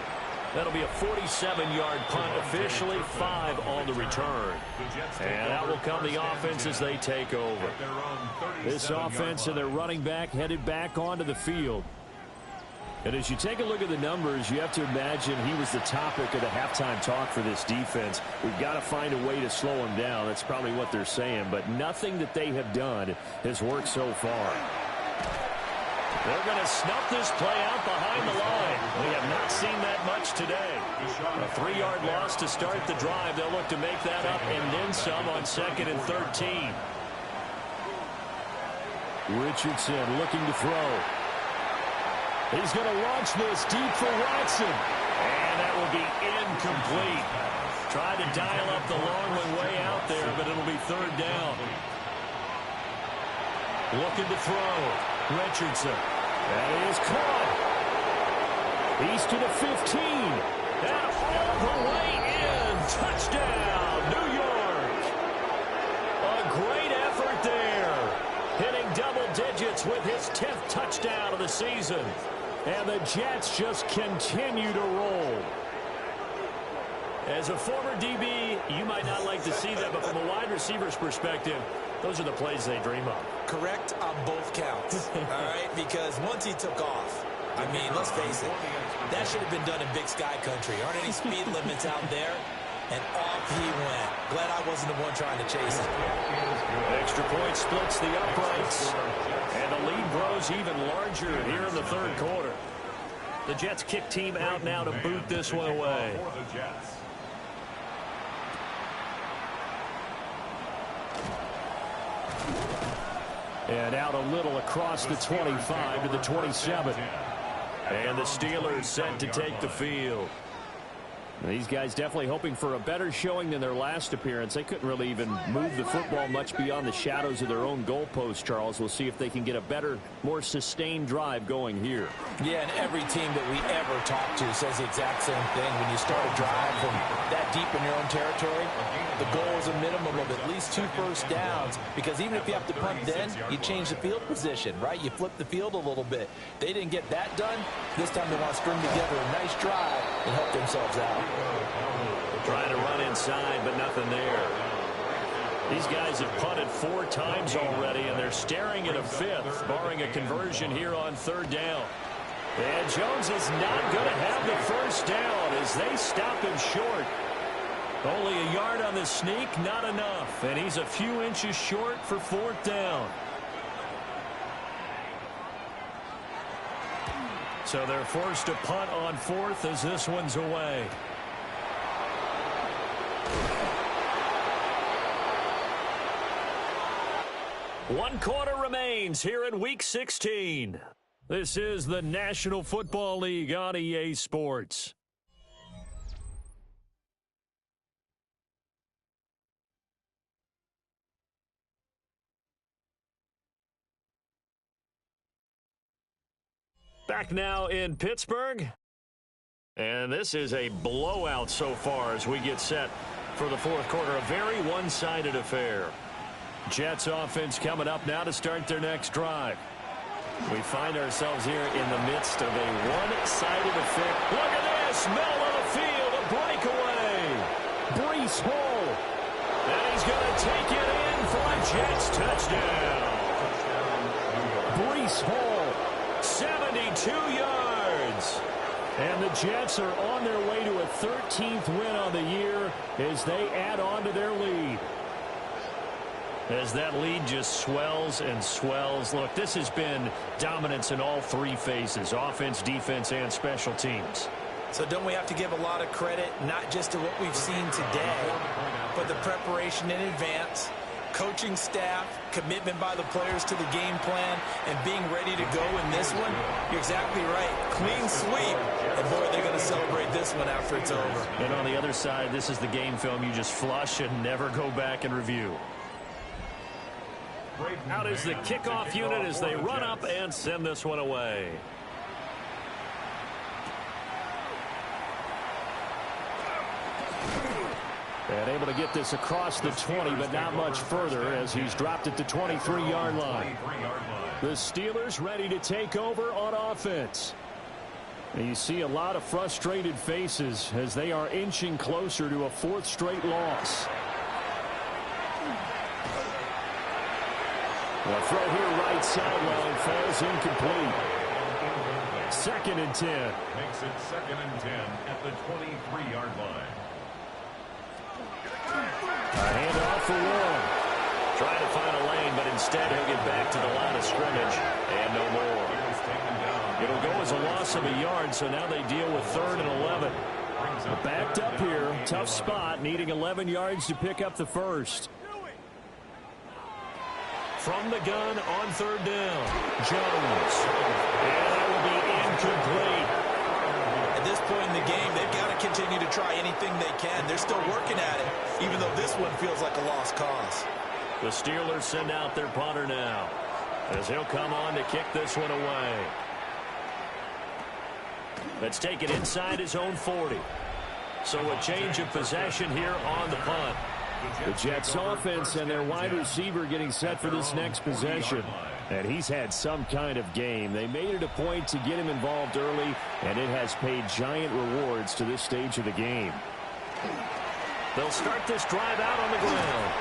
That'll be a 47-yard punt, officially 5 on the return. And out will come the offense as they take over. This offense and their running back headed back onto the field. And as you take a look at the numbers, you have to imagine he was the topic of the halftime talk for this defense. We've got to find a way to slow him down. That's probably what they're saying. But nothing that they have done has worked so far. They're going to snuff this play out behind the line. We have not seen that much today. A 3-yard loss to start the drive. They'll look to make that up and then some on 2nd and 13. Richardson looking to throw. He's going to launch this deep for Watson. And that will be incomplete. Tried to dial up the long one way out there, but it'll be 3rd down. Looking to throw. Richardson. That is caught. He's to the 15. And all the way in. Touchdown, New York. A great effort there. Hitting double digits with his 10th touchdown of the season. And the Jets just continue to roll. As a former DB, you might not like to see that, but from a wide receiver's perspective, those are the plays they dream of. Correct on both counts, all right? Because once he took off, I mean, let's face it, that should have been done in Big Sky Country. Aren't any speed limits out there? And off he went. Glad I wasn't the one trying to chase it. Extra point splits the uprights, and the lead grows even larger here in the 3rd quarter. The Jets kick team out now to boot this one away. And out a little across the 25 to the 27. And the Steelers set to take the field. These guys definitely hoping for a better showing than their last appearance. They couldn't really even move the football much beyond the shadows of their own goalpost, Charles. We'll see if they can get a better, more sustained drive going here. Yeah, and every team that we ever talk to says the exact same thing. When you start a drive from that deep in your own territory, the goal is a minimum of at least 2 first downs, because even if you have to punt then, you change the field position, right? You flip the field a little bit. They didn't get that done. This time they want to string together a nice drive and help themselves out. Trying to run inside, but nothing there. These guys have punted 4 times already, and they're staring at a 5th, barring a conversion here on 3rd down. And Jones is not going to have the first down as they stop him short. Only a yard on the sneak, not enough. And he's a few inches short for 4th down. So they're forced to punt on 4th as this one's away. One quarter remains here in Week 16. This is the National Football League on EA Sports. Back now in Pittsburgh. And this is a blowout so far as we get set for the 4th quarter. A very one-sided affair. Jets offense coming up now to start their next drive. We find ourselves here in the midst of a one-sided affair. Look at this! Middle of the field, a breakaway. Breece Hall. And he's going to take it in for a Jets touchdown. Breece Hall, 72 yards. And the Jets are on their way to a 13th win on the year as they add on to their lead. As that lead just swells and swells. Look, this has been dominance in all 3 phases, offense, defense, and special teams. So don't we have to give a lot of credit, not just to what we've seen today, but the preparation in advance, coaching staff, commitment by the players to the game plan, and being ready to go in this one? You're exactly right. Clean sweep. And boy, they're going to celebrate this one after it's over. And on the other side, this is the game film you just flush and never go back and review. Out is the kickoff unit as they run up and send this one away. And able to get this across the 20, but not much further as he's dropped it to 23-yard line. The Steelers ready to take over on offense. And you see a lot of frustrated faces as they are inching closer to a 4th straight loss. The throw here right sideline falls incomplete. 2nd and 10. Makes it 2nd and 10 at the 23-yard line. A handoff for Warren. Trying to find a lane, but instead he'll get back to the line of scrimmage. And no more. It'll go as a loss of a yard, so now they deal with 3rd and 11. Backed up here. Tough spot, needing 11 yards to pick up the first. From the gun on 3rd down. Jones. And that will be incomplete. At this point in the game, they've got to continue to try anything they can. They're still working at it, even though this one feels like a lost cause. The Steelers send out their punter now as he'll come on to kick this one away. Let's take it inside his own 40. So a change of possession here on the punt. The Jets offense and their wide receiver getting set for this next possession. And he's had some kind of game. They made it a point to get him involved early, and it has paid giant rewards to this stage of the game. They'll start this drive out on the ground.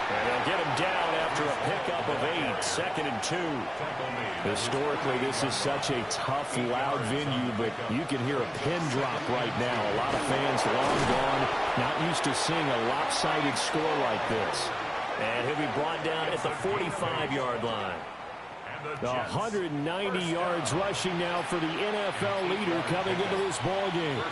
And they'll get him down after a pickup of 8, 2nd and 2. Historically, this is such a tough, loud venue, but you can hear a pin drop right now. A lot of fans long gone, not used to seeing a lopsided score like this. And he'll be brought down at the 45-yard line. 190 yards rushing now for the NFL leader coming into this ballgame.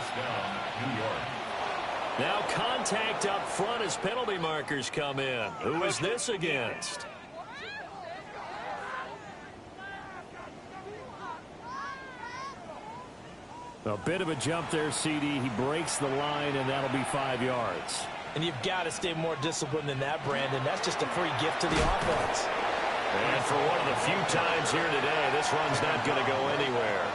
Now contact up front as penalty markers come in. Who is this against? A bit of a jump there, CD. He breaks the line, and that'll be 5 yards. And you've got to stay more disciplined than that, Brandon. That's just a free gift to the offense. And for one of the few times here today, this run's not going to go anywhere.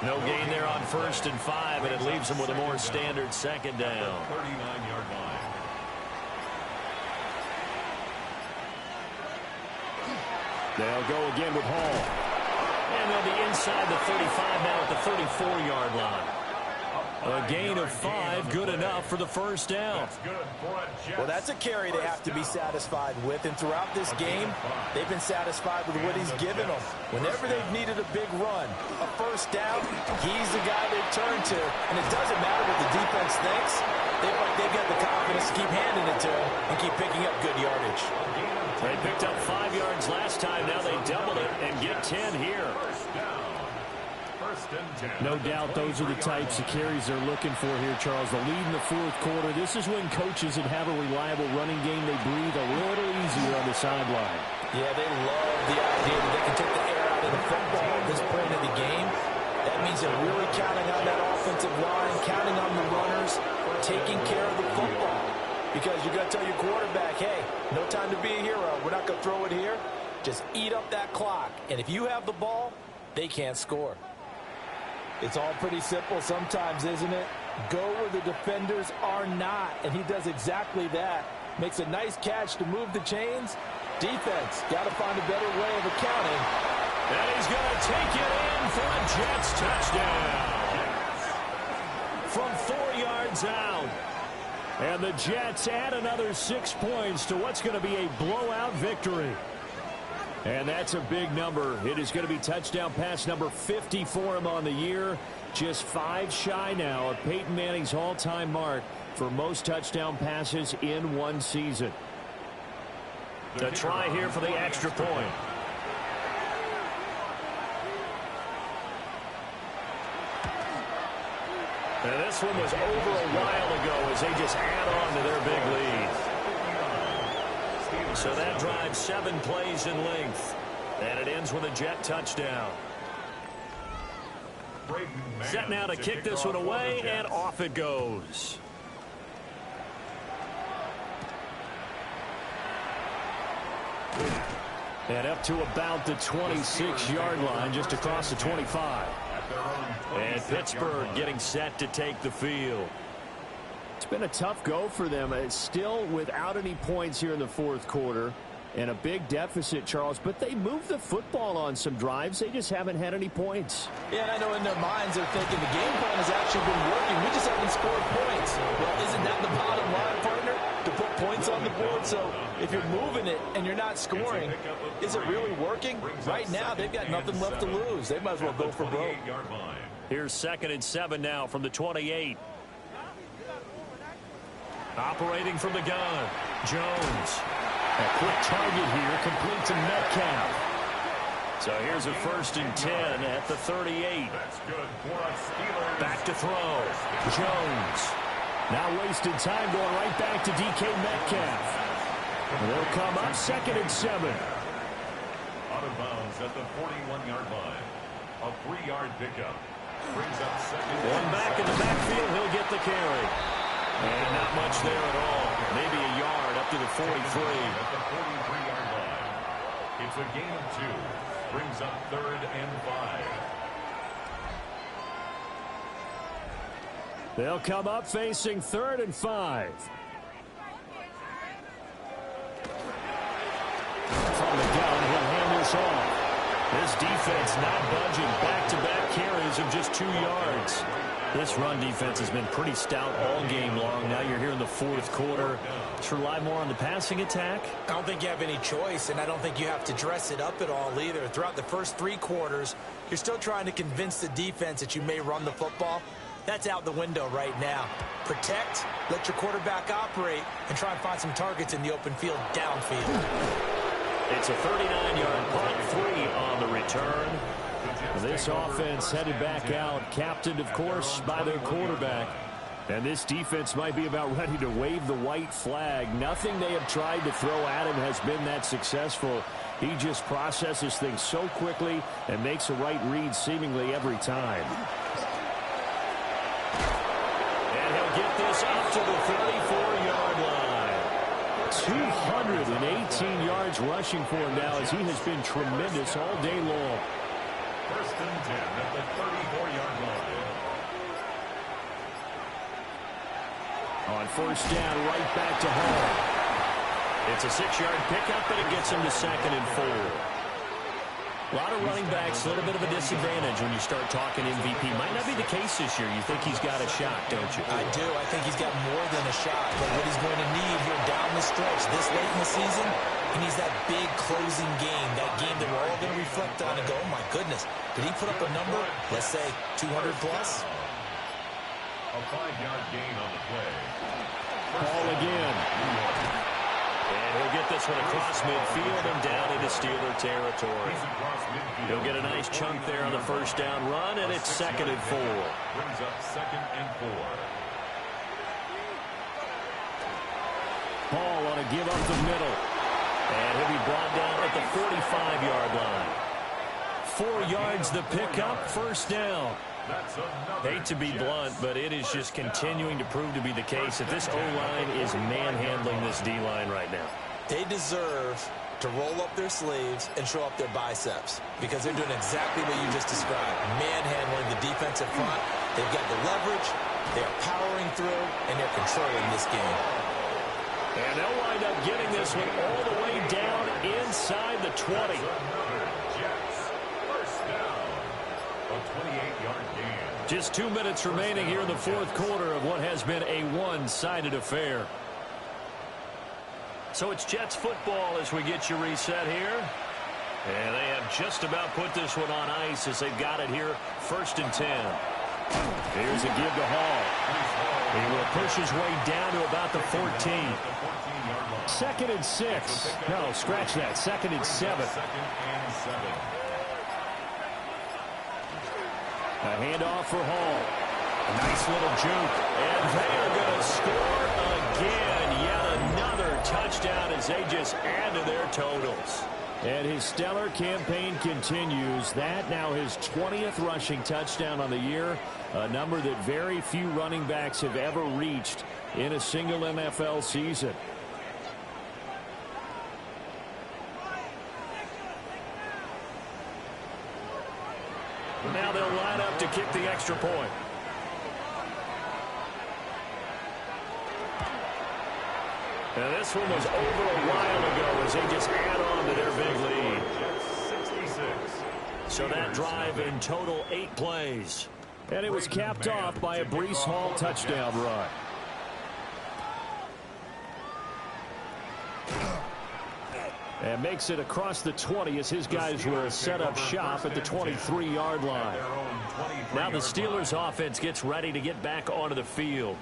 No gain there on 1st and 5, and it leaves them with a more standard second down. 39-yard line. They'll go again with Hall. And they'll be inside the 35 now at the 34-yard line. A gain of 5, good enough for the first down. Well, that's a carry they have to be satisfied with. And throughout this game, they've been satisfied with what he's given them. Whenever they've needed a big run, a first down, he's the guy they turn to. And it doesn't matter what the defense thinks. They've got the confidence to keep handing it to him and keep picking up good yardage. They picked up 5 yards last time. Now they doubled it and get 10 here. No doubt those are the types of carries they're looking for here, Charles. The lead in the 4th quarter. This is when coaches that have a reliable running game, they breathe a little easier on the sideline. Yeah, they love the idea that they can take the air out of the football at this point of the game. That means they're really counting on that offensive line, counting on the runners, taking care of the football. Because you're going to tell your quarterback, hey, no time to be a hero. We're not going to throw it here. Just eat up that clock. And if you have the ball, they can't score. It's all pretty simple sometimes, isn't it? Go where the defenders are not, and he does exactly that. Makes a nice catch to move the chains. Defense, got to find a better way of accounting. And he's going to take it in for a Jets touchdown. From 4 yards out. And the Jets add another 6 points to what's going to be a blowout victory. And that's a big number. It is going to be touchdown pass number 50 for him on the year. Just 5 shy now of Peyton Manning's all-time mark for most touchdown passes in one season. The try here for the extra point. And this one was over a while ago as they just add on to their big lead. So that drives 7 plays in length. And it ends with a Jet touchdown. Set now to kick this one away, and off it goes. And up to about the 26-yard line, just across the 25. And Pittsburgh getting set to take the field. It's been a tough go for them. It's still without any points here in the 4th quarter. And a big deficit, Charles. But they moved the football on some drives. They just haven't had any points. Yeah, and I know in their minds they're thinking the game plan has actually been working. We just haven't scored points. Well, isn't that the bottom line, partner? To put points on the board. So if you're moving it and you're not scoring, is it really working? Right now, they've got nothing left to lose. They might as well go for broke. Here's 2nd and 7 now from the 28. Operating from the gun, Jones. A quick target here, complete to Metcalf. So here's a 1st and 10 at the 38. Back to throw. Jones. Now wasted time going right back to DK Metcalf. And they'll come up 2nd and 7. Out of bounds at the 41-yard line. A 3-yard pickup. Brings up 2nd. One back in the backfield, he'll get the carry. And not much there at all. Maybe a yard up to the 43. At the 43-yard line. It's a gain of 2. Brings up 3rd and 5. They'll come up facing 3rd and 5. From the gun, he'll hand this off. This defense not budging. Back-to-back carries of just 2 yards. This run defense has been pretty stout all game long. Now you're here in the 4th quarter. Just rely more on the passing attack. I don't think you have any choice, and I don't think you have to dress it up at all either. Throughout the first 3 quarters, you're still trying to convince the defense that you may run the football. That's out the window right now. Protect, let your quarterback operate, and try and find some targets in the open field downfield. It's a 39-yard punt, 3 on the return. This offense headed back out, captained, of course, by their quarterback. And this defense might be about ready to wave the white flag. Nothing they have tried to throw at him has been that successful. He just processes things so quickly and makes a right read seemingly every time. get this up to the 34-yard line. 218 yards rushing for him now as he has been tremendous all day long. First and 10 at the 34-yard line. On first down, right back to Hall. It's a 6-yard pickup, and it gets him to 2nd and 4. A lot of running backs, a little bit of a disadvantage when you start talking MVP. Might not be the case this year. You think he's got a shot, don't you? I do. I think he's got more than a shot. But what he's going to need here down the stretch this late in the season, he needs that big closing game, that game that we're all going to reflect on and go, oh, my goodness, did he put up a number, let's say, 200 plus? A 5-yard gain on the play. Ball again. And he'll get this one across midfield and down into Steeler territory. He'll get a nice chunk there on the first down run, and it's 2nd and 4. Brings up 2nd and 4. Ball on a give up the middle. And he'll be brought down at the 45-yard line. 4 yards the pickup, first down. Hate to be blunt, but it is just continuing to prove to be the case that this O-line is manhandling this D-line right now. They deserve to roll up their sleeves and show up their biceps because they're doing exactly what you just described, manhandling the defensive front. They've got the leverage, they're powering through, and they're controlling this game. And they'll wind up getting this one all the way down inside the 20. Just 2 minutes remaining here in the fourth quarter of what has been a one-sided affair. So it's Jets football as we get you reset here. And they have just about put this one on ice as they've got it here, 1st and 10. Here's a give to Hall. He will push his way down to about the 14. 2nd and 6. No, scratch that. 2nd and 7. A handoff for Hall. A nice little juke. And they are going to score again. Yet another touchdown as they just add to their totals. And his stellar campaign continues. That now his 20th rushing touchdown on the year. A number that very few running backs have ever reached in a single NFL season. Now they'll line up to kick the extra point. Now this one was over a while ago as they just add on to their big lead. 66. So that drive in total 8 plays. And it was capped off by a Breece Hall touchdown run. And makes it across the 20 as his guys will set up shop at the 23-yard line. Now the Steelers offense gets ready to get back onto the field.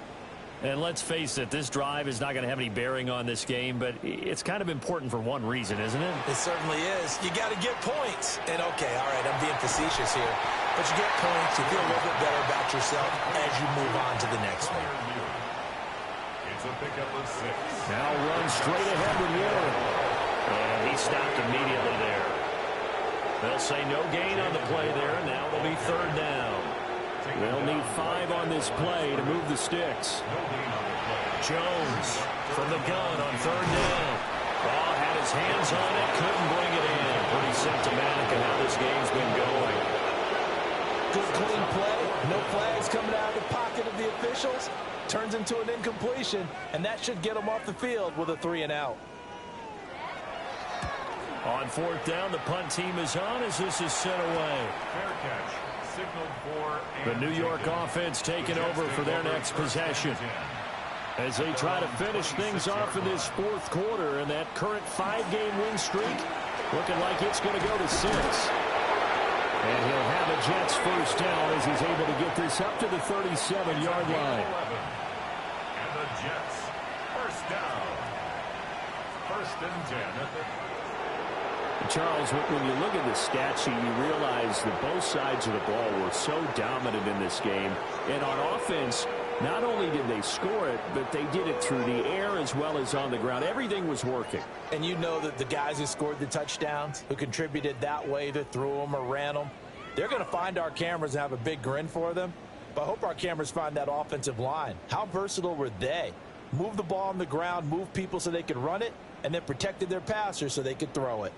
And let's face it, this drive is not going to have any bearing on this game, but it's kind of important for one reason, isn't it? It certainly is. You got to get points. And okay, all right, I'm being facetious here. But you get points, you feel a little bit better about yourself as you move on to the next one. It's a pickup of 6. Now run straight ahead with Warren. And he stopped immediately there. They'll say no gain on the play there. Now it'll be 3rd down. They'll need 5 on this play to move the sticks. Jones from the gun on 3rd down. Oh, had his hands on it, couldn't bring it in. Pretty symptomatic of how this game's been going. Good clean play. No flags coming out of the pocket of the officials. Turns into an incompletion, and that should get them off the field with a 3-and-out. On 4th down, the punt team is on as this is sent away. Fair catch. Signaled for The New York offense taking over for their next possession. As they try to finish things off in this fourth quarter, and that current 5-game win streak looking like it's going to go to 6. And he'll have a Jets first down as he's able to get this up to the 37-yard line. And the Jets first down. 1st and 10 at the Charles, when you look at the stat sheet, you realize that both sides of the ball were so dominant in this game. And on offense, not only did they score it, but they did it through the air as well as on the ground. Everything was working. And you know that the guys who scored the touchdowns, who contributed that way, that threw them or ran them, they're going to find our cameras and have a big grin for them But I hope our cameras find that offensive line. How versatile were they? Move the ball on the ground, move people so they could run it, and then protected their passers so they could throw it.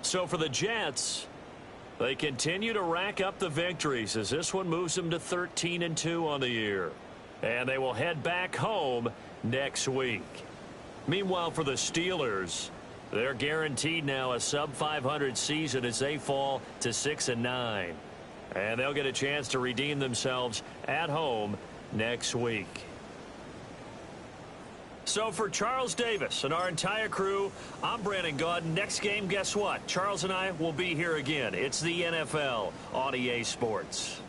So for the Jets, they continue to rack up the victories as this one moves them to 13-2 on the year. And they will head back home next week. Meanwhile, for the Steelers, they're guaranteed now a sub-500 season as they fall to 6-9. And they'll get a chance to redeem themselves at home next week. So for Charles Davis and our entire crew, I'm Brandon Gaudin. Next game, guess what? Charles and I will be here again. It's the NFL on EA Sports.